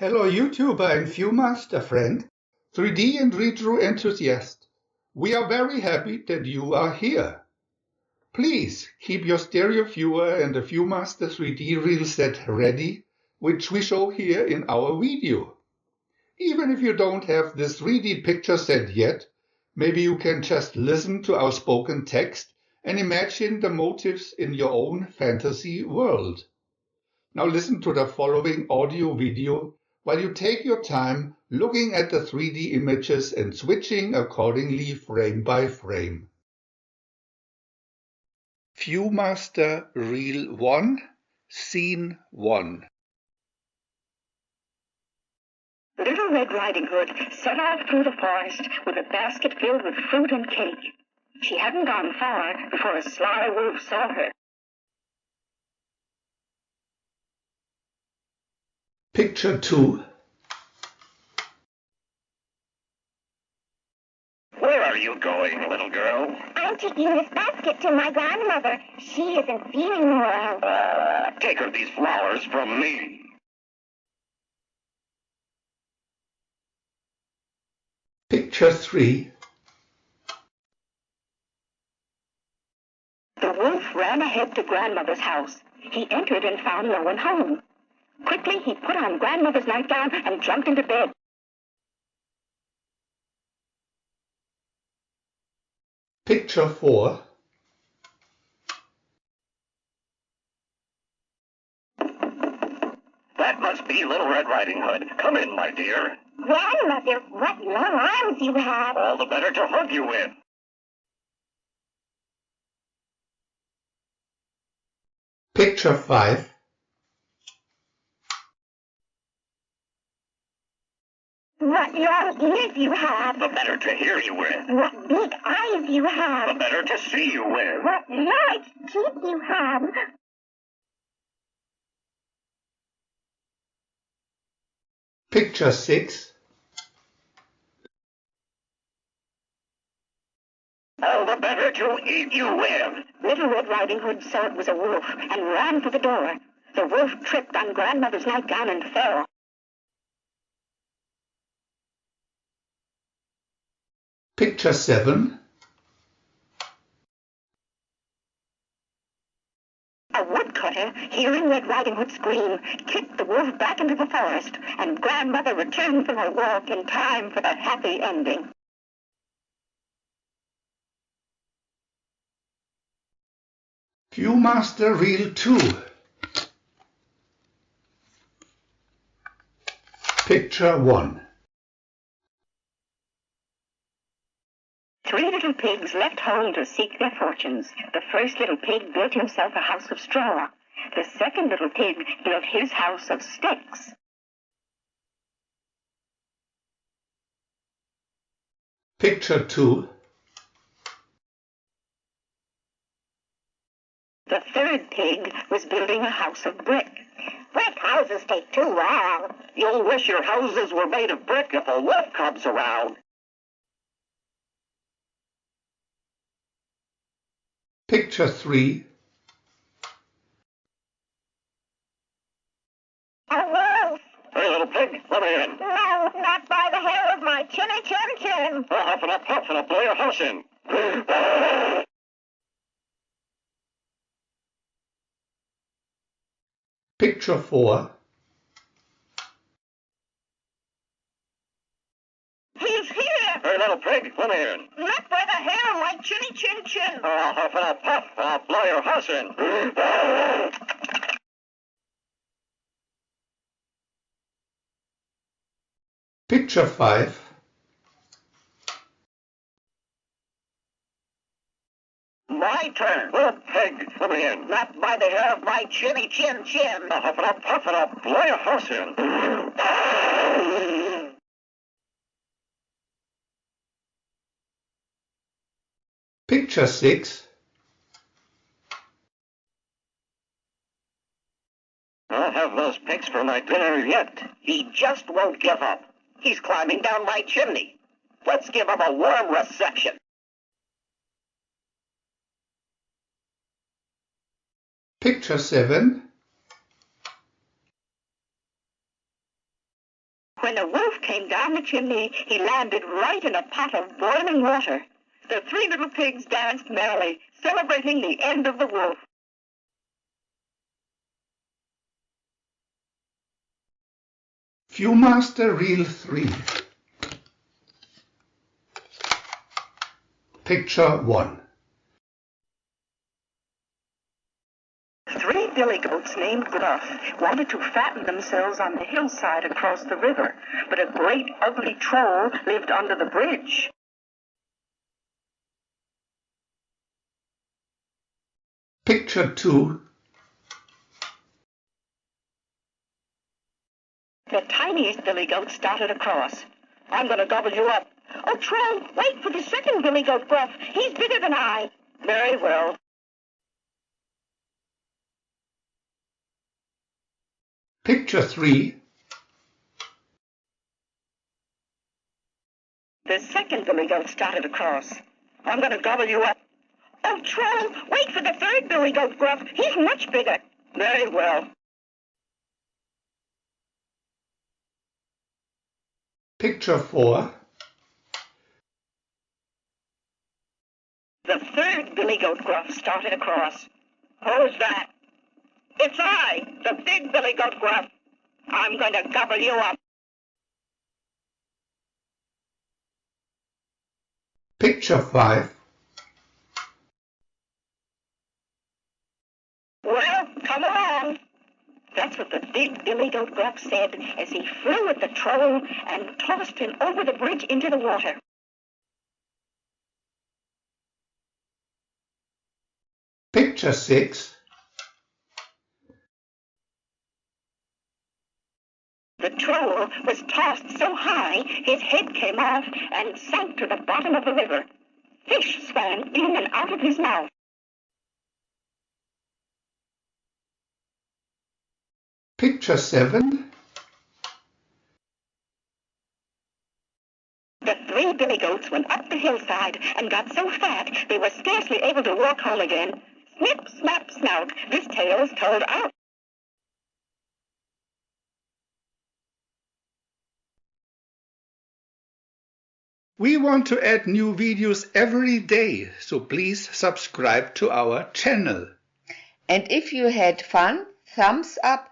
Hello YouTuber and Viewmaster friend, 3D and retro enthusiast. We are very happy that you are here. Please keep your stereo viewer and the Viewmaster 3D reel set ready, which we show here in our video. Even if you don't have this 3D picture set yet, maybe you can just listen to our spoken text and imagine the motifs in your own fantasy world. Now listen to the following audio video while you take your time looking at the 3D images and switching accordingly frame by frame. Viewmaster Reel 1, Scene 1. Little Red Riding Hood set off through the forest with a basket filled with fruit and cake. She hadn't gone far before a sly wolf saw her. Picture 2. Where are you going, little girl? I'm taking this basket to my grandmother. She isn't feeling well. Take her these flowers from me. Picture 3. The wolf ran ahead to grandmother's house. He entered and found no one home. Quickly he put on grandmother's nightgown and jumped into bed. Picture 4. That must be Little Red Riding Hood. Come in, my dear. Grandmother, what long arms you have. All the better to hug you with. Picture 5. What long ears you have. The better to hear you with. What big eyes you The have. better to see you with. What large teeth you have. Picture 6. All the better to eat you with. Little Red Riding Hood saw it was a wolf and ran for the door. The wolf tripped on grandmother's nightgown and fell. Picture 7. A woodcutter, hearing Red Riding Hood scream, kicked the wolf back into the forest, and grandmother returned from her walk in time for the happy ending. Viewmaster Reel 2. Picture 1. 3 little pigs left home to seek their fortunes. The first little pig built himself a house of straw. The second little pig built his house of sticks. Picture 2. The third pig was building a house of brick. Brick houses take too long. You'll wish your houses were made of brick if a wolf comes around. Picture 3. A wolf. Hey, little pig, let me in. No, not by the hair of my chinny chin chin. Huff and up, blow your house in. Picture 4. He's here! Hey, little pig, let me in. Not by the hair of my chinny chin chin. Huff and I'll blow your house in. Picture 5. My turn. Little pig, let me in. Not by the hair of my chinny chin chin. Huff and I'll blow your house in. Picture 6. I'll have those pigs for my dinner yet. He just won't give up. He's climbing down my chimney. Let's give him a warm reception. Picture 7. When the wolf came down the chimney, he landed right in a pot of boiling water. The three little pigs danced merrily, celebrating the end of the wolf. Viewmaster Reel 3. Picture 1. Three billy goats named Gruff wanted to fatten themselves on the hillside across the river, but a great ugly troll lived under the bridge. Picture 2. The tiniest billy goat started across. I'm going to gobble you up. Oh, troll, wait for the second billy goat, Gruff. He's bigger than I. Very well. Picture 3. The second billy goat started across. I'm going to gobble you up. Oh, troll, wait for the third billy goat, Gruff. He's much bigger. Very well. Picture 4. The third billy goat, Gruff, started across. Who's that? It's I, the big billy goat, Gruff. I'm going to gobble you up. Picture 5. Well, come along. That's what the big billy goat Gruff said as he flew at the troll and tossed him over the bridge into the water. Picture 6. The troll was tossed so high his head came off and sank to the bottom of the river. Fish swam in and out of his mouth. Picture 7. The three billy goats went up the hillside and got so fat they were scarcely able to walk home again. Snip, snap, snout, this tale is told out. We want to add new videos every day, so please subscribe to our channel. And if you had fun, thumbs up